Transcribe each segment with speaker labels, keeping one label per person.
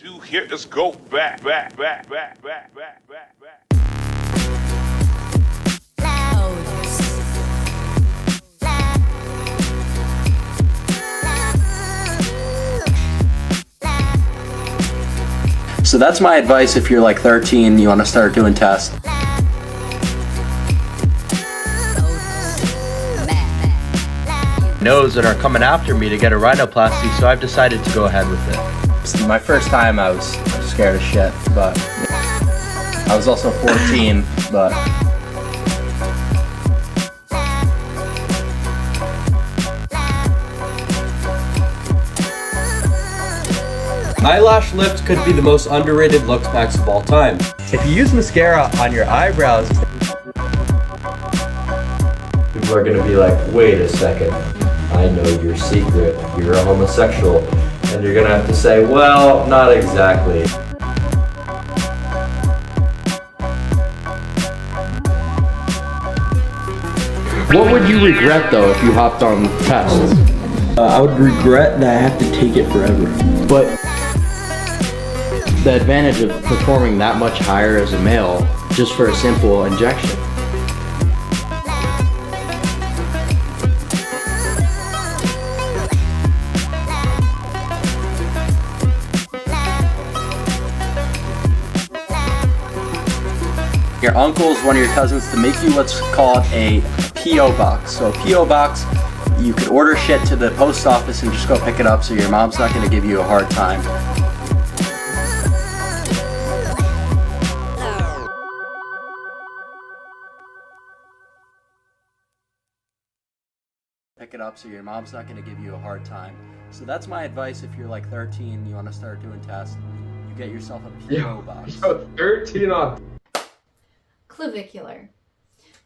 Speaker 1: do here is go back.
Speaker 2: So that's my advice if you're like 13, you want to start doing tests.
Speaker 3: Nose and are coming after me to get a rhinoplasty, so I've decided to go ahead with it.
Speaker 2: My first time I was scared as shit, but I was also 14, but
Speaker 4: eyelash lift could be the most underrated look specs of all time.
Speaker 3: If you use mascara on your eyebrows,
Speaker 4: People are gonna be like, wait a second, I know your secret, you're a homosexual. And you're gonna have to say, well, not exactly.
Speaker 5: What would you regret though if you hopped on tests?
Speaker 6: I would regret that I have to take it forever.
Speaker 5: But the advantage of performing that much higher as a male just for a simple injection.
Speaker 2: your uncles, one of your cousins, to make you what's called a P.O. box. So a P.O. box, you could order shit to the post office and just go pick it up so your mom's not going to give you a hard time. Pick it up so your mom's not going to give you a hard time. So that's my advice if you're like 13, you want to start doing tests, you get yourself a P.O. box.
Speaker 4: Yo, 13 on.
Speaker 7: Clavicular.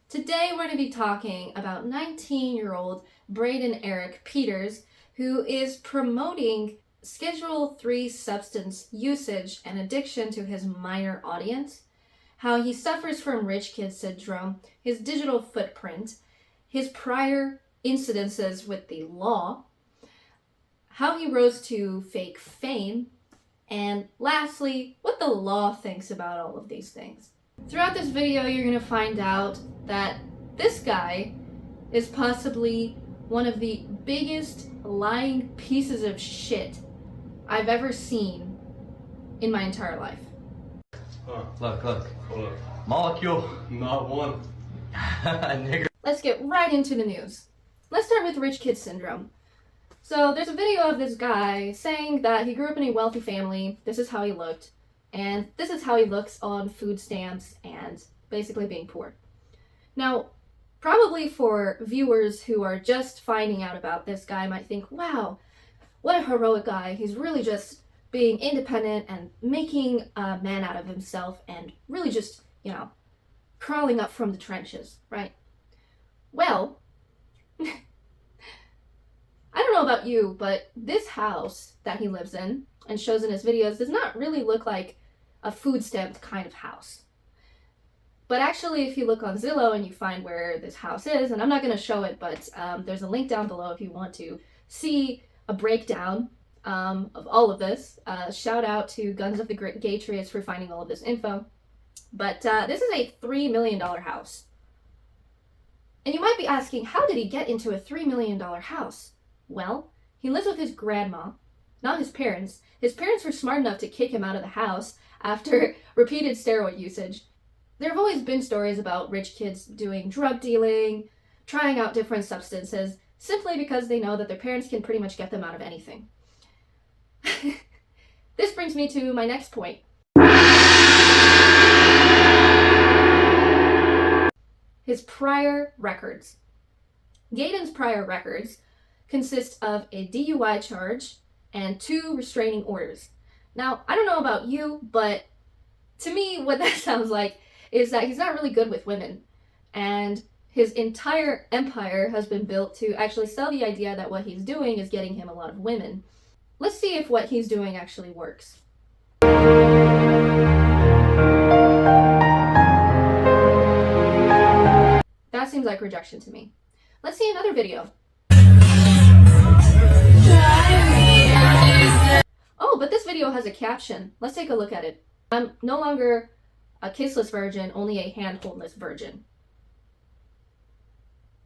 Speaker 7: Today we're going to be talking about 19-year-old Braden Eric Peters, who is promoting Schedule 3 substance usage and addiction to his minor audience, how he suffers from rich kid syndrome, his digital footprint, his prior incidences with the law, how he rose to fake fame, and lastly, what the law thinks about all of these things. Throughout this video, you're going to find out that this guy is possibly one of the biggest lying pieces of shit I've ever seen in my entire life.
Speaker 3: look. Molecule.
Speaker 4: Not one.
Speaker 3: Nigger.
Speaker 7: Let's get right into the news. Let's start with rich kid syndrome. So there's a video of this guy saying that he grew up in a wealthy family, this is how he looked, and this is how he looks on food stamps and basically being poor. Now, probably for viewers who are just finding out about this guy might think, wow, what a heroic guy. He's really just being independent and making a man out of himself and really just, crawling up from the trenches, right? Well, I don't know about you, but this house that he lives in and shows in his videos does not really look like a food stamped kind of house. But actually, if you look on Zillow and you find where this house is, and I'm not going to show it, but there's a link down below if you want to see a breakdown of all of this. Shout out to Guns of the Gatriots for finding all of this info. But this is a $3 million house. And you might be asking, how did he get into a $3 million house? Well, he lives with his grandma, not his parents. His parents were smart enough to kick him out of the house after repeated steroid usage. There have always been stories about rich kids doing drug dealing, trying out different substances, simply because they know that their parents can pretty much get them out of anything. This brings me to my next point. His prior records. Gaydon's prior records consist of a DUI charge and 2 restraining orders. Now, I don't know about you, but to me, what that sounds like is that he's not really good with women. And his entire empire has been built to actually sell the idea that what he's doing is getting him a lot of women. Let's see if what he's doing actually works. That seems like rejection to me. Let's see another video. Oh, Oh, but this video has a caption. Let's take a look at it. I'm no longer a kissless virgin, only a hand-holdless virgin.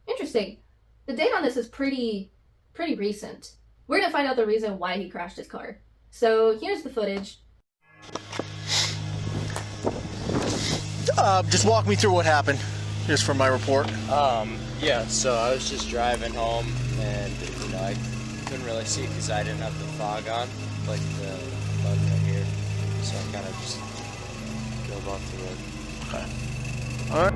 Speaker 7: Interesting. The date on this is pretty recent. We're gonna find out the reason why he crashed his car. So here's the footage.
Speaker 1: Just walk me through what happened, just for my report.
Speaker 5: Yeah, so I was just driving home and, I couldn't really see because I didn't have the fog on, like the button right here. So I kind of just drove off the road.
Speaker 1: Okay. All right.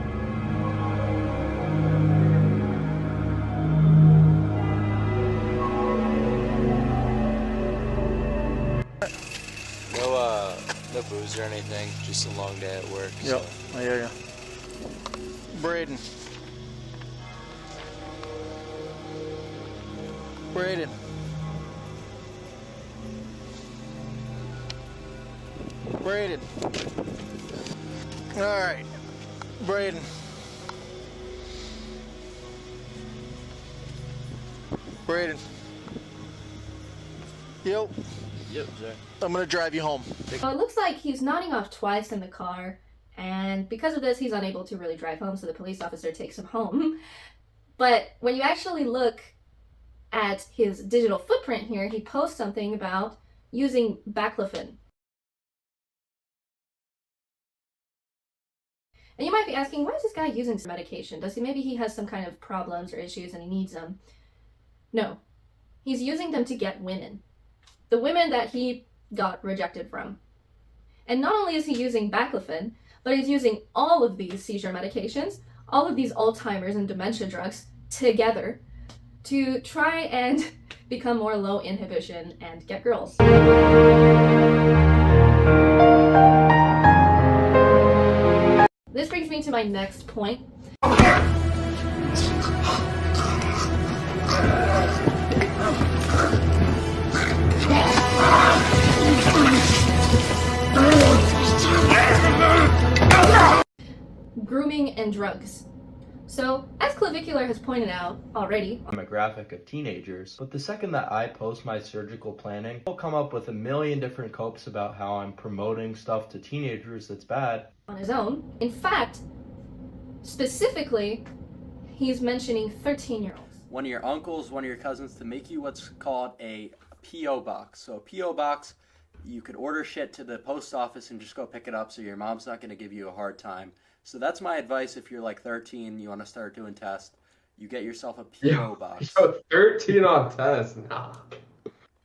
Speaker 5: No booze or anything, just a long day at work.
Speaker 1: Yep,
Speaker 5: So.
Speaker 1: I hear ya. Braden. Braden. Braden. All right. Braden. Braden. Yo.
Speaker 5: Yep, sir.
Speaker 1: I'm gonna drive you home.
Speaker 7: So it looks like he's nodding off twice in the car, and because of this, he's unable to really drive home, so the police officer takes him home. But when you actually look at his digital footprint here, he posts something about using baclofen. And you might be asking, why is this guy using some medication? Maybe he has some kind of problems or issues and he needs them? No, he's using them to get women. The women that he got rejected from. And not only is he using baclofen, but he's using all of these seizure medications, all of these Alzheimer's and dementia drugs together to try and become more low inhibition and get girls. This brings me to my next point. Grooming and drugs. So, as Clavicular has pointed out already,
Speaker 3: Demographic of teenagers, but the second that I post my surgical planning, I'll come up with a million different copes about how I'm promoting stuff to teenagers that's bad.
Speaker 7: On his own. In fact, specifically, he's mentioning 13-year-olds.
Speaker 2: One of your uncles, one of your cousins, to make you what's called a P.O. box. So a P.O. box, you could order shit to the post office and just go pick it up so your mom's not going to give you a hard time. So that's my advice if you're like 13, you want to start doing tests, you get yourself a P.O. box.
Speaker 4: Yo, 13 on test? Nah.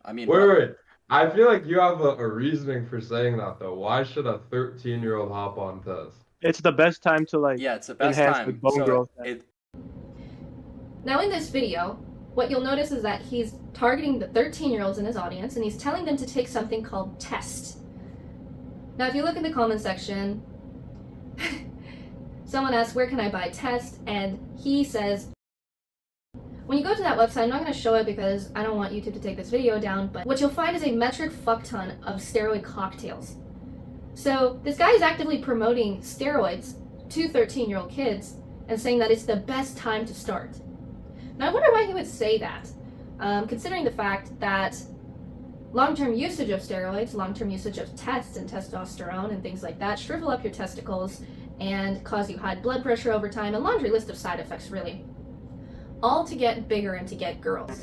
Speaker 2: I mean,
Speaker 4: Wait. I feel like you have a reasoning for saying that, though. Why should a 13-year-old hop on test?
Speaker 8: It's the best time to
Speaker 2: yeah, it's the best
Speaker 8: enhance
Speaker 2: time.
Speaker 8: the bone growth.
Speaker 7: Now in this video, what you'll notice is that he's targeting the 13-year-olds in his audience and he's telling them to take something called test. Now if you look in the comment section, someone asks, where can I buy test? And he says, when you go to that website, I'm not going to show it because I don't want YouTube to take this video down, but what you'll find is a metric fuck ton of steroid cocktails. So this guy is actively promoting steroids to 13-year-old kids and saying that it's the best time to start. Now I wonder why he would say that, considering the fact that long-term usage of steroids, long-term usage of tests and testosterone and things like that shrivel up your testicles and cause you high blood pressure over time, a laundry list of side effects really. All to get bigger and to get girls.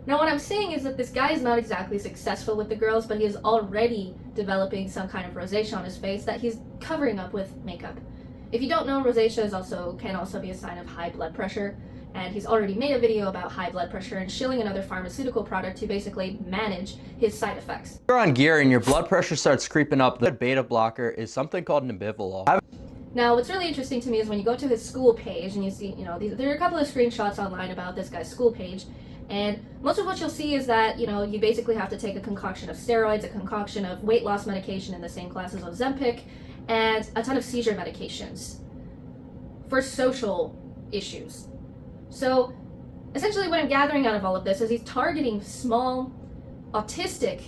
Speaker 7: Now what I'm saying is that this guy is not exactly successful with the girls, but he is already developing some kind of rosacea on his face that he's covering up with makeup. If you don't know, rosacea can also be a sign of high blood pressure, and he's already made a video about high blood pressure and shilling another pharmaceutical product to basically manage his side effects.
Speaker 3: If you're on gear and your blood pressure starts creeping up, the beta blocker is something called nebivolol.
Speaker 7: Now, what's really interesting to me is when you go to his school page and you see, there are a couple of screenshots online about this guy's school page, and most of what you'll see is that, you basically have to take a concoction of steroids, a concoction of weight loss medication in the same class as Ozempic, and a ton of seizure medications for social issues. So, essentially what I'm gathering out of all of this is he's targeting small, autistic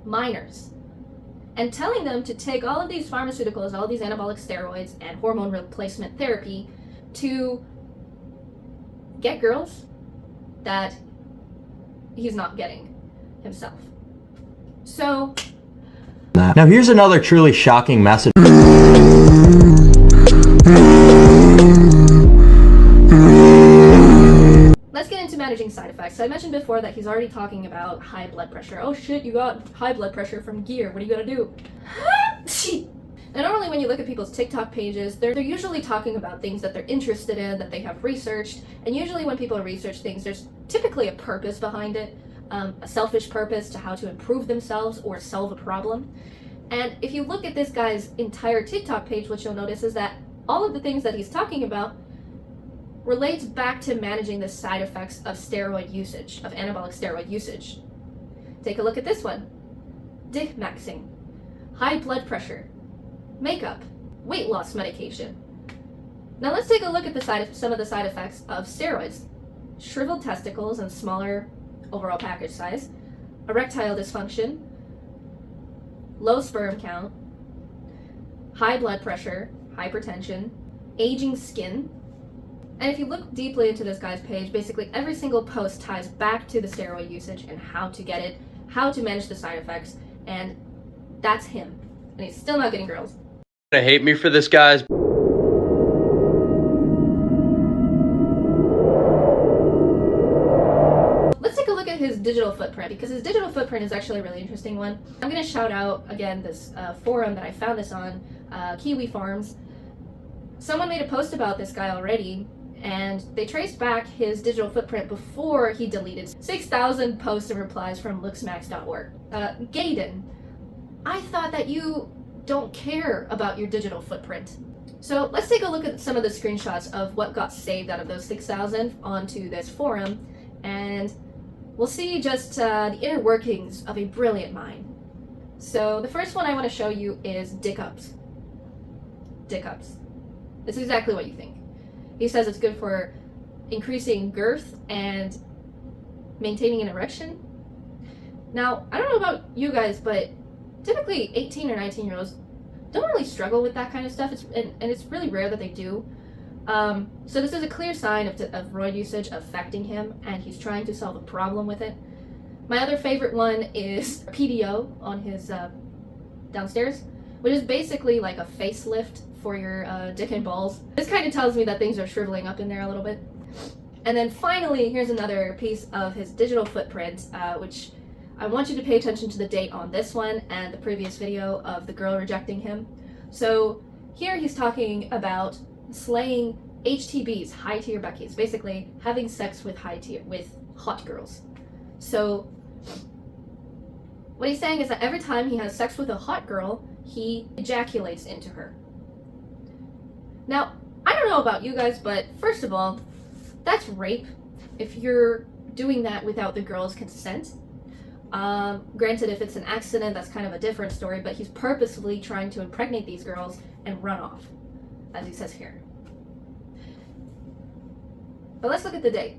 Speaker 7: minors and telling them to take all of these pharmaceuticals, all of these anabolic steroids and hormone replacement therapy to get girls that he's not getting himself. So
Speaker 4: Now here's another truly shocking message.
Speaker 7: let's get into managing side effects. So I mentioned before that he's already talking about high blood pressure. Oh shit, you got high blood pressure from gear. What are you gonna do? And normally when you look at people's TikTok pages, they're usually talking about things that they're interested in, that they have researched. And usually when people research things, there's typically a purpose behind it, a selfish purpose to how to improve themselves or solve a problem. And if you look at this guy's entire TikTok page, what you'll notice is that all of the things that he's talking about relates back to managing the side effects of steroid usage, of anabolic steroid usage. Take a look at this one. Dick maxing, high blood pressure, makeup, weight loss medication. Now let's take a look at some of the side effects of steroids. Shriveled testicles and smaller overall package size, erectile dysfunction, low sperm count, high blood pressure, hypertension, aging skin. And if you look deeply into this guy's page, basically every single post ties back to the steroid usage and how to get it, how to manage the side effects, and that's him. And he's still not getting girls.
Speaker 3: Gonna hate me for this, guys.
Speaker 7: Let's take a look at his digital footprint, because his digital footprint is actually a really interesting one. I'm going to shout out, again, this forum that I found this on, Kiwi Farms. Someone made a post about this guy already, and they traced back his digital footprint before he deleted 6,000 posts and replies from looksmax.org. Braden, I thought that you don't care about your digital footprint. So let's take a look at some of the screenshots of what got saved out of those 6,000 onto this forum, and we'll see just the inner workings of a brilliant mind. So the first one I want to show you is dick ups. Dick ups. It's exactly what you think. He says it's good for increasing girth and maintaining an erection. Now, I don't know about you guys, but typically 18 or 19-year-olds don't really struggle with that kind of stuff, and it's really rare that they do. So this is a clear sign of roid usage affecting him, and he's trying to solve a problem with it. My other favorite one is PDO on his downstairs, which is basically like a facelift for your dick and balls. This kind of tells me that things are shriveling up in there a little bit. And then finally, here's another piece of his digital footprint, which I want you to pay attention to the date on this one and the previous video of the girl rejecting him. So here he's talking about slaying HTBs, high tier Beckies, basically having sex with hot girls. So what he's saying is that every time he has sex with a hot girl, he ejaculates into her. Now, I don't know about you guys, but first of all, that's rape if you're doing that without the girl's consent. Granted, if it's an accident, that's kind of a different story, but he's purposefully trying to impregnate these girls and run off, as he says here. But let's look at the date.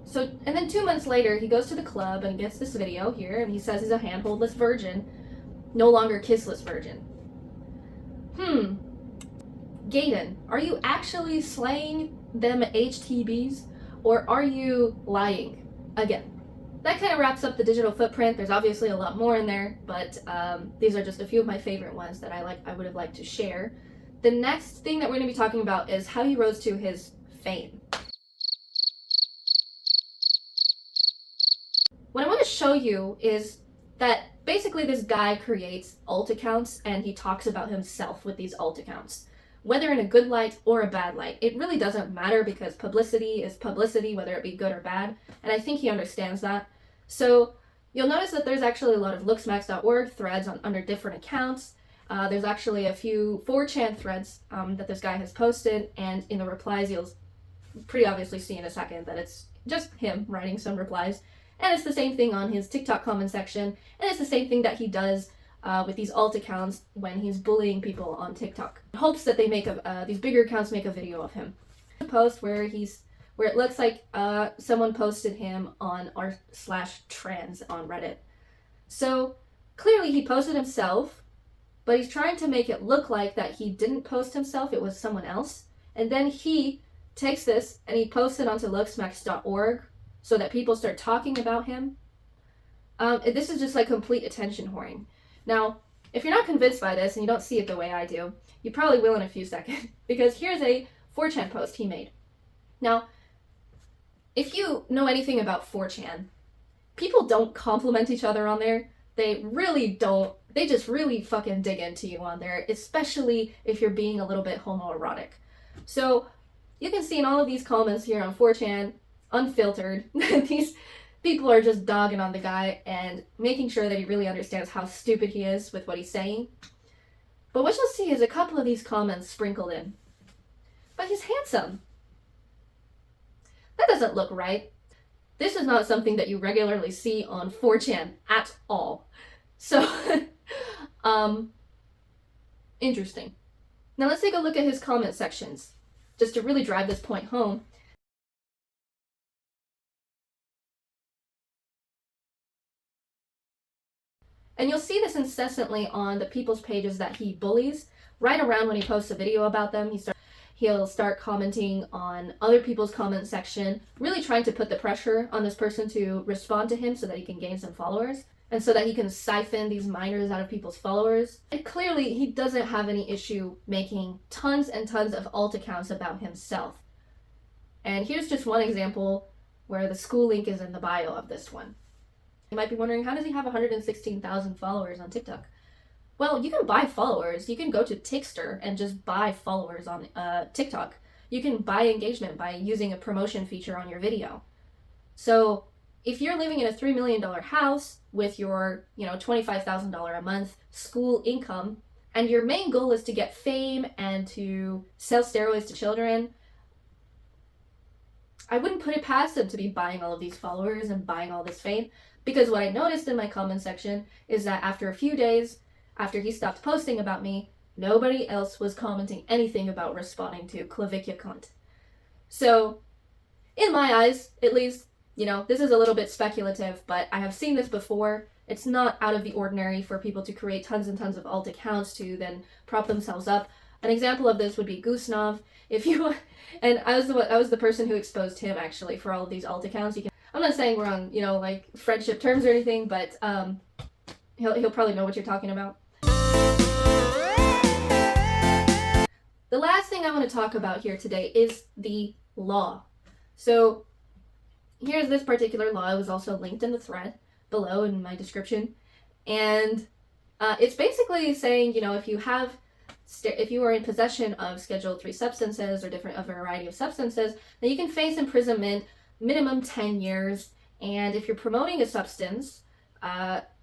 Speaker 7: So, and then 2 months later, he goes to the club and gets this video here, and he says he's a handholdless virgin, no longer kissless virgin. Braden, are you actually slaying them HTBs, or are you lying again? That kind of wraps up the digital footprint. There's obviously a lot more in there, but these are just a few of my favorite ones that I would have liked to share. The next thing that we're going to be talking about is how he rose to his fame. What I want to show you is that basically this guy creates alt accounts and he talks about himself with these alt accounts. Whether in a good light or a bad light, it really doesn't matter because publicity is publicity, whether it be good or bad, and I think he understands that. So you'll notice that there's actually a lot of looksmax.org threads under different accounts. There's actually a few 4chan threads that this guy has posted, and in the replies you'll pretty obviously see in a second that it's just him writing some replies. And it's the same thing on his TikTok comment section, and it's the same thing that he does with these alt accounts when he's bullying people on TikTok. In hopes that they make these bigger accounts make a video of him. A post where it looks like someone posted him on r/trans on Reddit. So clearly he posted himself, but he's trying to make it look like that he didn't post himself, it was someone else. And then he takes this and he posts it onto looksmax.org so that people start talking about him. This is just like complete attention whoring. Now, if you're not convinced by this and you don't see it the way I do, you probably will in a few seconds, because here's a 4chan post he made. Now, if you know anything about 4chan, people don't compliment each other on there. They really don't. They just really fucking dig into you on there, especially if you're being a little bit homoerotic. So you can see in all of these comments here on 4chan, unfiltered, these people are just dogging on the guy and making sure that he really understands how stupid he is with what he's saying. But what you'll see is a couple of these comments sprinkled in. But he's handsome. That doesn't look right. This is not something that you regularly see on 4chan at all. So, interesting. Now let's take a look at his comment sections, just to really drive this point home. And you'll see this incessantly on the people's pages that he bullies. Right around when he posts a video about them, he'll start commenting on other people's comment section, really trying to put the pressure on this person to respond to him so that he can gain some followers, and so that he can siphon these minors out of people's followers. And clearly, he doesn't have any issue making tons and tons of alt accounts about himself. And here's just one example where the school link is in the bio of this one. You might be wondering, how does he have 116,000 followers on TikTok? Well, you can buy followers. You can go to Tickster and just buy followers on TikTok. You can buy engagement by using a promotion feature on your video. So if you're living in a $3 million house with your, $25,000 a month school income, and your main goal is to get fame and to sell steroids to children, I wouldn't put it past him to be buying all of these followers and buying all this fame. Because what I noticed in my comment section is that after a few days, after he stopped posting about me, nobody else was commenting anything about responding to clavicular0. So, in my eyes, at least, this is a little bit speculative, but I have seen this before. It's not out of the ordinary for people to create tons and tons of alt accounts to then prop themselves up. An example of this would be Gusnov. And I was the person who exposed him actually for all of these alt accounts. I'm not saying we're on, friendship terms or anything, but he'll probably know what you're talking about. The last thing I want to talk about here today is the law. So here's this particular law. It was also linked in the thread below in my description. And it's basically saying, if you are in possession of Schedule 3 substances or a variety of substances, then you can face imprisonment minimum 10 years. And if you're promoting a substance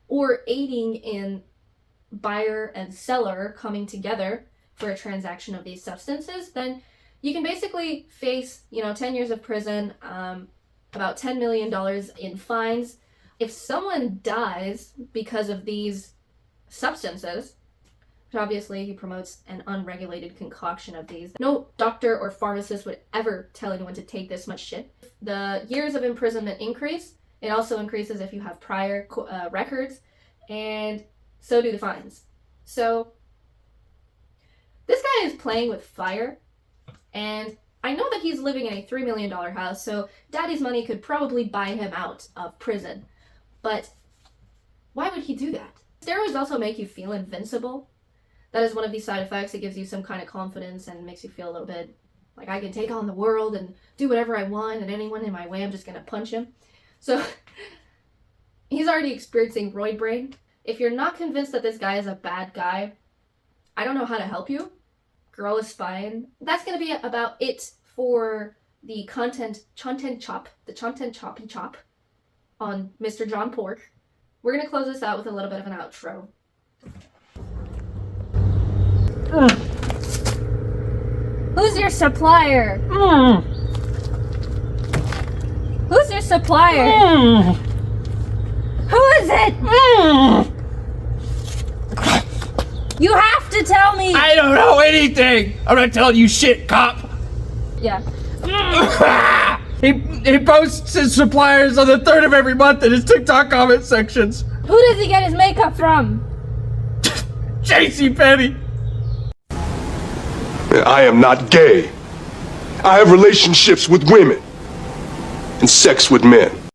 Speaker 7: or aiding in buyer and seller coming together for a transaction of these substances, then you can basically face 10 years of prison, about $10 million in fines. If someone dies because of these substances, which obviously he promotes an unregulated concoction of these, no doctor or pharmacist would ever tell anyone to take this much shit. The years of imprisonment increase. It also increases if you have prior records, and so do the fines. So this guy is playing with fire, and I know that he's living in a $3 million house, so daddy's money could probably buy him out of prison. But why would he do that? Steroids also make you feel invincible. That is one of these side effects. It gives you some kind of confidence and makes you feel a little bit like I can take on the world and do whatever I want, and anyone in my way, I'm just going to punch him. So he's already experiencing roid brain. If you're not convinced that this guy is a bad guy, I don't know how to help you. Girl is fine. That's going to be about it for the content choppy chop on Mr. John Pork. We're going to close this out with a little bit of an outro.
Speaker 8: Who's your supplier? Who's your supplier? Who is it? You have to tell me.
Speaker 9: I don't know anything. I'm not telling you shit, cop.
Speaker 8: Yeah.
Speaker 9: He posts his suppliers on the 3rd of every month in his TikTok comment sections.
Speaker 8: Who does he get his makeup from?
Speaker 9: JCPenney.
Speaker 10: I am not gay. I have relationships with women and sex with men.